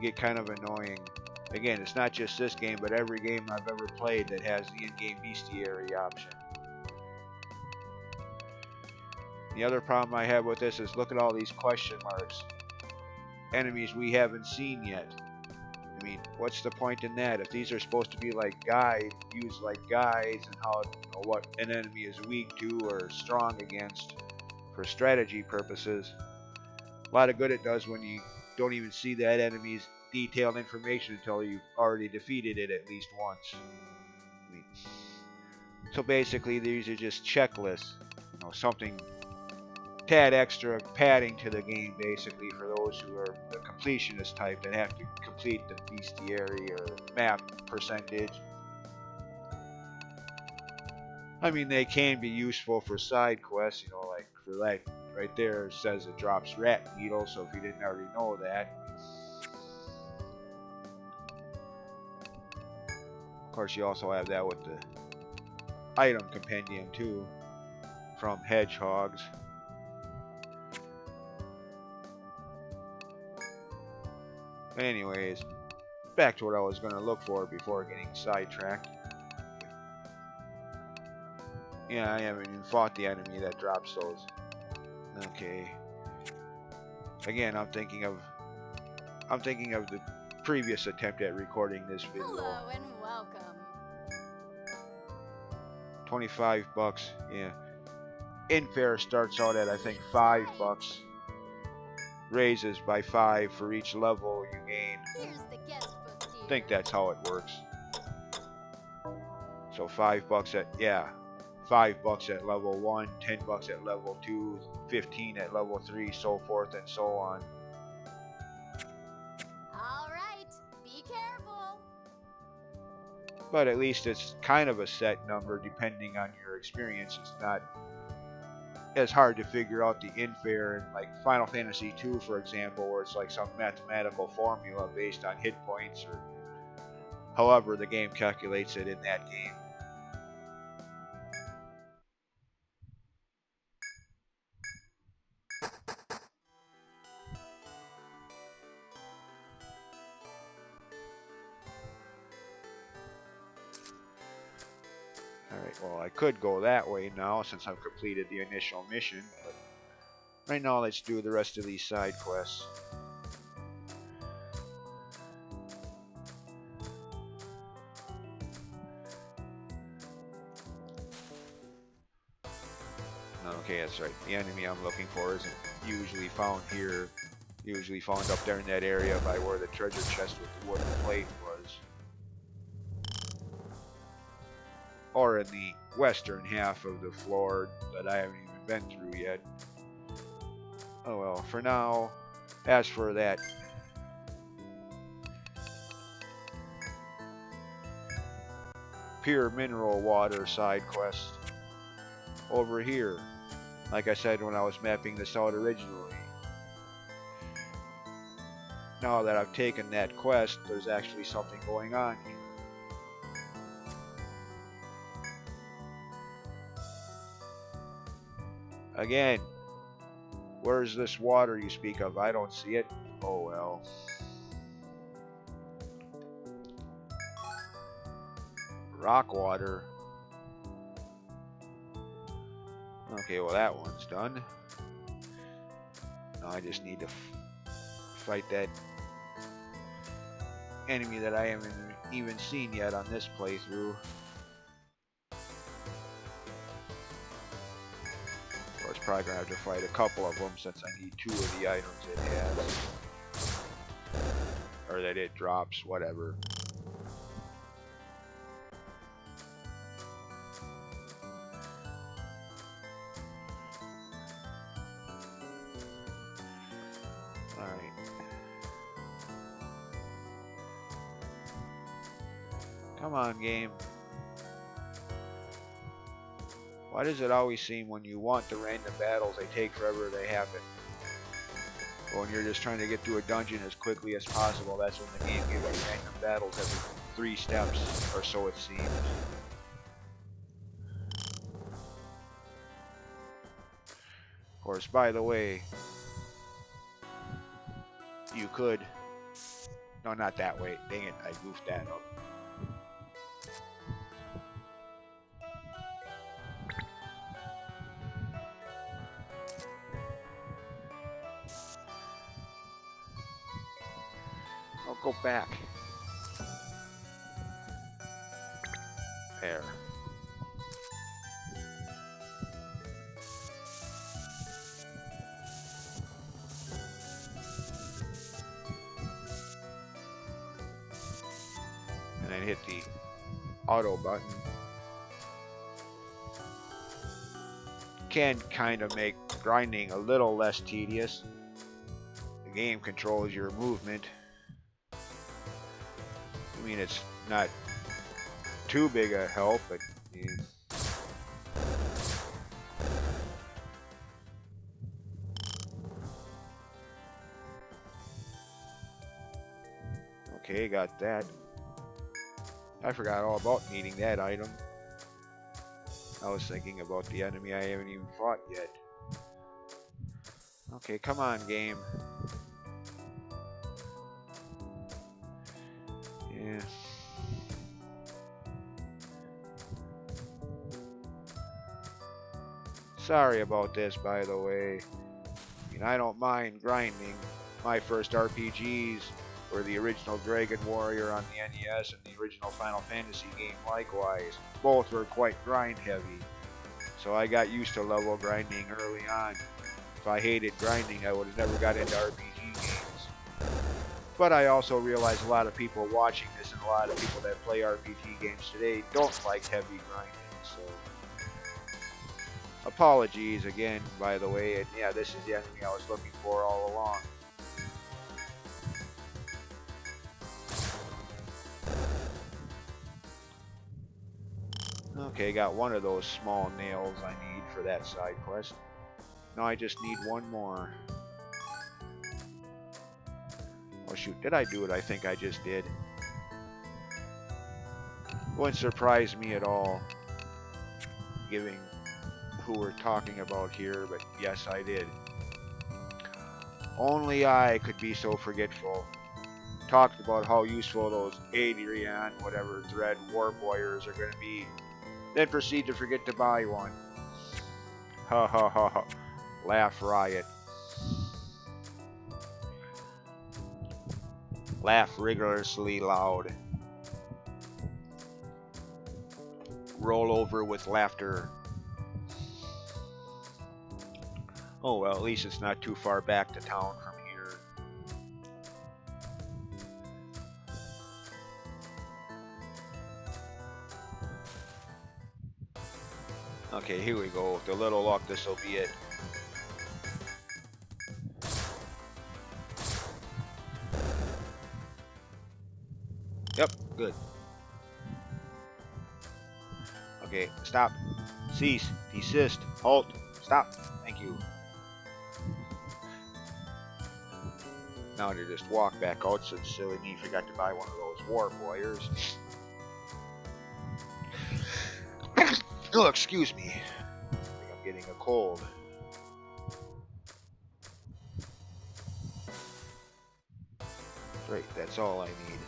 get kind of annoying. Again, it's not just this game, but every game I've ever played that has the in-game bestiary option. The other problem I have with this is look at all these question marks. Enemies we haven't seen yet. I mean, what's the point in that? If these are supposed to be like guides, used like guides, and how, you know, what an enemy is weak to or strong against for strategy purposes, a lot of good it does when you don't even see that enemy's detailed information until you've already defeated it at least once. I mean, so basically, these are just checklists. You know, something tad extra padding to the game, basically, for those who are the completionist type that have to complete the bestiary or map percentage. I mean, they can be useful for side quests, you know, like for that right there it says it drops rat needles, so if you didn't already know that. Of course, you also have that with the item compendium too, from hedgehogs. Anyways, back to what I was going to look for before getting sidetracked. Yeah, I haven't even fought the enemy that drops those. Okay. Again, I'm thinking of the previous attempt at recording this video. Hello and welcome. $25, yeah. Infare starts out at I think $5. Raises by 5 for each level you gain. Here's the guest book, dear. I think that's how it works. So $5 at, yeah, $5 at level 1, $10 at level 2, 15 at level 3, so forth and so on. All right, be careful. But at least it's kind of a set number depending on your experience. It's not as hard to figure out the infare in like Final Fantasy II, for example, where it's like some mathematical formula based on hit points or however the game calculates it in that game. Alright, well, I could go that way now since I've completed the initial mission, but right now let's do the rest of these side quests. Okay, that's right. The enemy I'm looking for isn't usually found here. Usually found up there in that area by where the treasure chest with the wooden plate was. western half of the floor that I haven't even been through yet. Oh well, for now, as for that pure mineral water side quest over here, like I said when I was mapping this out originally, now that I've taken that quest, there's actually something going on here. Again, where's this water you speak of? I don't see it. Oh well. Rock water. Okay, well that one's done. Now I just need to fight that enemy that I haven't even seen yet on this playthrough. Of course, probably gonna have to fight a couple of them since I need 2 of the items it has. Or that it drops, whatever. Alright. Come on, game. Why does it always seem when you want the random battles, they take forever to happen? When you're just trying to get through a dungeon as quickly as possible, that's when the game gives you random battles every 3 steps, or so it seems. Of course, by the way, you could... No, not that way. Dang it, I goofed that up. I'll go back. There. And then hit the auto button. Can kind of make grinding a little less tedious. The game controls your movement. I mean, it's not too big a help, but yeah. Okay, got that. I forgot all about needing that item. I was thinking about the enemy I haven't even fought yet. Okay, come on, game. Yeah. Sorry about this, by the way. I mean, I don't mind grinding. My first RPGs were the original Dragon Warrior on the NES and the original Final Fantasy game likewise. Both were quite grind heavy. So I got used to level grinding early on. If I hated grinding, I would have never got into RPG games. But I also realize a lot of people watching this and a lot of people that play RPG games today don't like heavy grinding, so... Apologies again, by the way, and yeah, this is the enemy I was looking for all along. Okay, got one of those small nails I need for that side quest. Now I just need one more. Oh shoot, did I do it? I think I just did. Wouldn't surprise me at all, given who we're talking about here, but yes, I did. Only I could be so forgetful. Talked about how useful those Etrian, whatever, thread warp wires are going to be. Then proceed to forget to buy one. Ha ha ha ha. Laugh riot. Laugh rigorously loud. Roll over with laughter. Oh well, at least it's not too far back to town from here. Okay, here we go. With a little luck, this will be it. Yep, good. Okay, stop. Cease. Desist. Halt. Stop. Thank you. Now to just walk back out since silly me forgot to buy one of those warp wires. Oh, excuse me. I think I'm getting a cold. Great, that's all I need.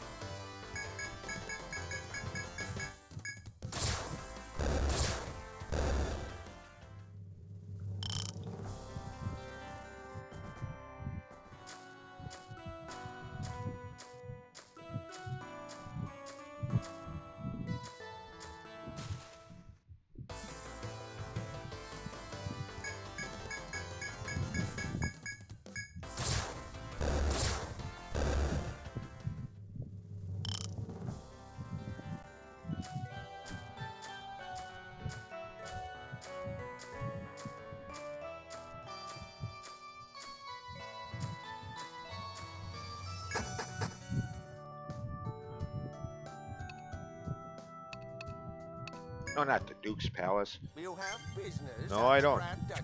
No, not the Duke's Palace. You have business No, at I the don't. Grand Duchy?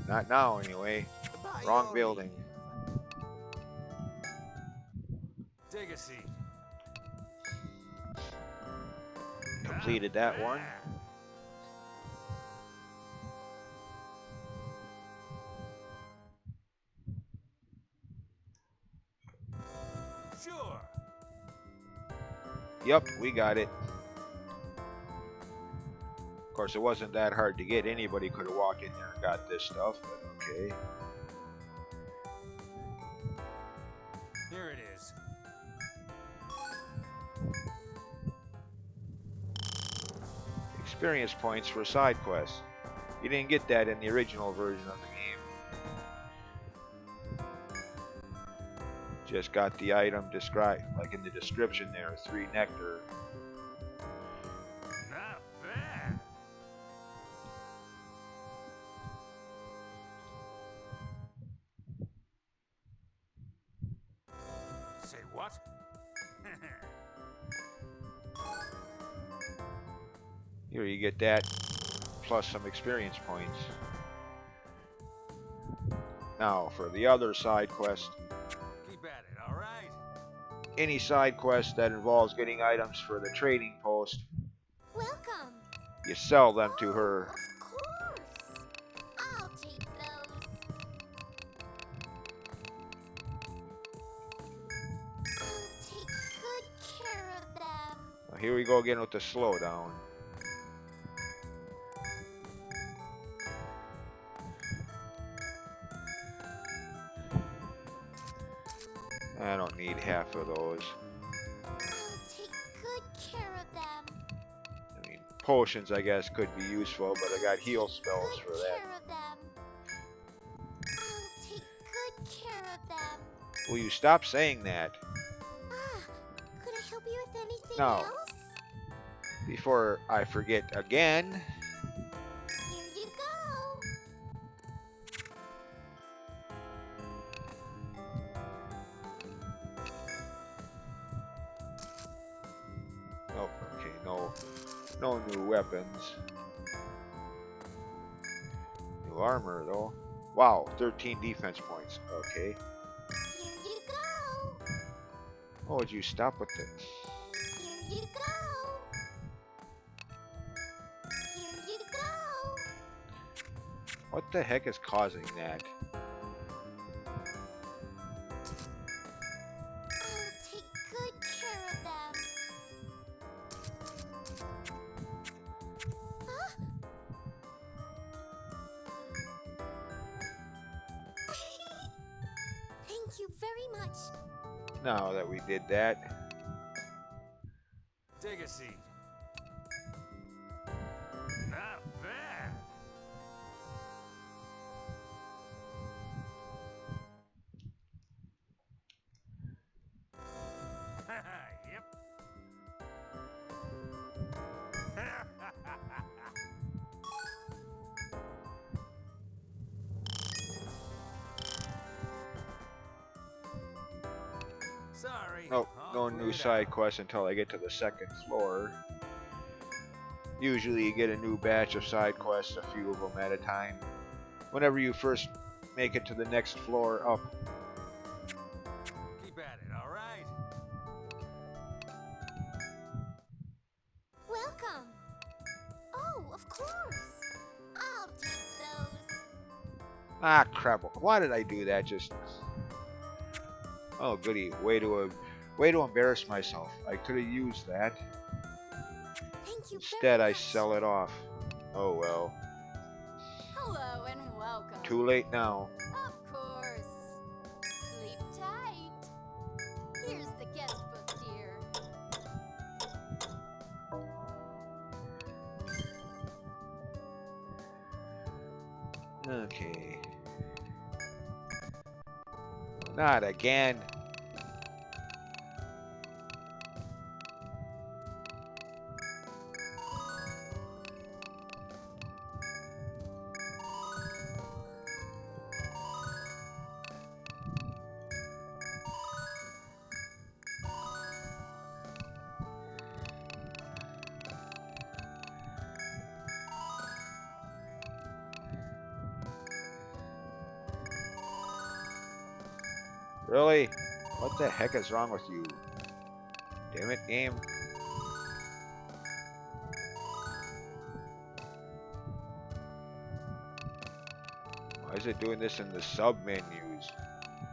Not now, anyway. By Wrong your building. Take a seat. Completed that one. Sure. Yep, we got it. Of course, it wasn't that hard to get. Anybody could have walked in there and got this stuff, but okay. Here it is. Experience points for side quests. You didn't get that in the original version of the game. Just got the item described, like in the description there, 3 nectar. Not bad. Say what? Here you get that, plus some experience points. Now, for the other side quest, Keep at it, all right? any side quest that involves getting items for the trading post, Welcome. you sell them to her. Of course. I'll take those. I'll take good care of them. Now, here we go again with the slowdown. I don't need half of those. I'll take good care of them. I mean, potions, I guess, could be useful, but I got heal spells for Good that. care of them. I'll take good care of them. Will you stop saying that? Could I help you with anything No. else? Before I forget again. Here you go. Oh, okay, no new weapons. New armor, though. Wow, 13 defense points. Okay. Here you go. Oh, would you stop with it? Here you go. Here you go. What the heck is causing that? I'll take good care of them. Huh? Thank you very much. Now that we did that. Take a seat. Not bad. Yep. Nope, All no new cleared side out. quests until I get to the second floor. Usually you get a new batch of side quests, a few of them at a time. Whenever you first make it to the next floor up. Keep at it, all right? Welcome. Oh, of course. I'll take those. Ah, crap. Why did I do that? Just... Oh, goody. Way to embarrass myself. I could have used that. Thank you Instead, very I much. sell it off. Oh, well. Hello and welcome. Too late now. Of course. Sleep tight. Here's the guest book, dear. Okay. Not again. Really? What the heck is wrong with you? Damn it, game. Why is it doing this in the sub menus?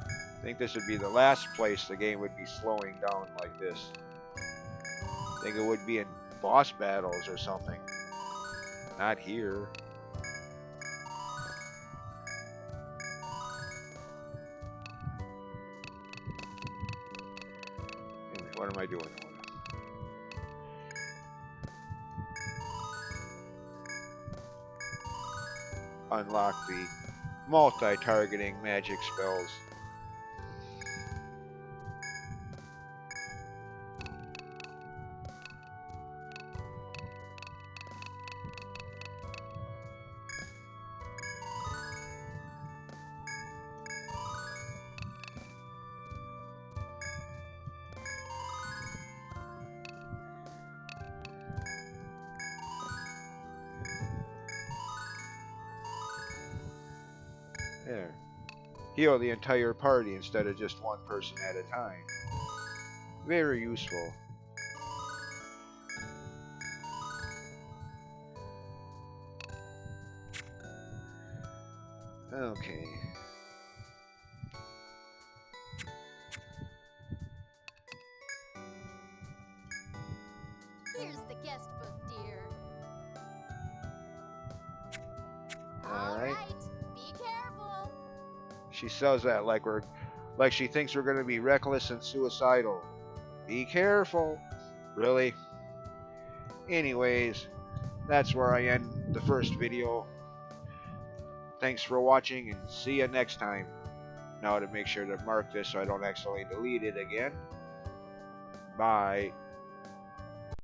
I think this would be the last place the game would be slowing down like this. I think it would be in boss battles or something. Not here. Anyway, what am I doing? Unlock the multi-targeting magic spells. There. Heal the entire party instead of just one person at a time. Very useful. Okay. Here's the guest book, dear. All right. Be careful. She says that like she thinks we're gonna be reckless and suicidal. Be careful. Really? Anyways, that's where I end the first video. Thanks for watching and see you next time. Now to make sure to mark this so I don't accidentally delete it again. Bye.